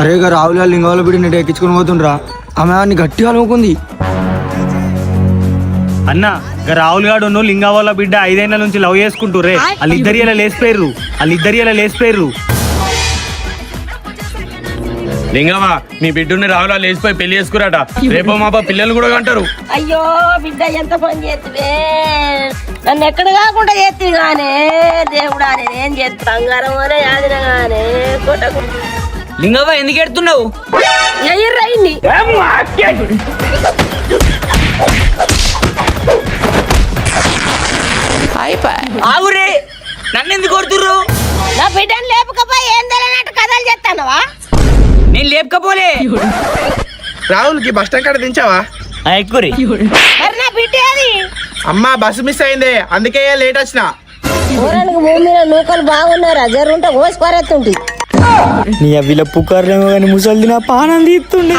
అరే గా రావుల లింగాల బిడ్డ నెట్ ఎక్కించుకుని పోతుండ్రా. ఆమె అన్ని గట్టిగా అనుకుంది. అన్న రాహుల్ గాడు లింగా వాళ్ళ బిడ్డ 5 ఏళ్ల నుంచి లవ్ చేసుకుంటూరే. వాళ్ళిద్దరి ఇలా లేచిపోయారు. లింగమా మీ బిడ్డని రావులా లేచిపోయి పెళ్లి చేసుకురాట. రేపో మాప పిల్లలు కూడా అంటారు. అయ్యో బిడ్డ ఎంత పని చేస్తువే, నన్ను ఎక్కడ కాకుండా చేస్తుంది గానే దేవుడా. నేనేం చేస్తా బంగారం అనే యాదిన గానే కొట్టకు. లింగవ్వ ఎందుకు ఎడుతున్నావు? ఎయ్యర్రాయింది ఆవురే నన్ను ఎందుకు కొడుతుర్రు? నా బిడ్డను లేపకపోయి ఏం తెలియనట్టు కథలు చెప్తానవా? నేను లేపకపోలే. రాహుల్ కి బస్ స్టాండ్ కాడ దించావా? ఎక్కురి మరి నా బిడ్డ అది అమ్మా బస్సు మిస్ అయింది, అందుకే లేట్ వచ్చిన. ఊరానికి భూమి మీద నూకలు బాగున్నారా? జరుంటే కోసి పారేస్తుంటే నీ అవిల పుకార్లేమో కానీ ముసలి నా పానం తీస్తుండే.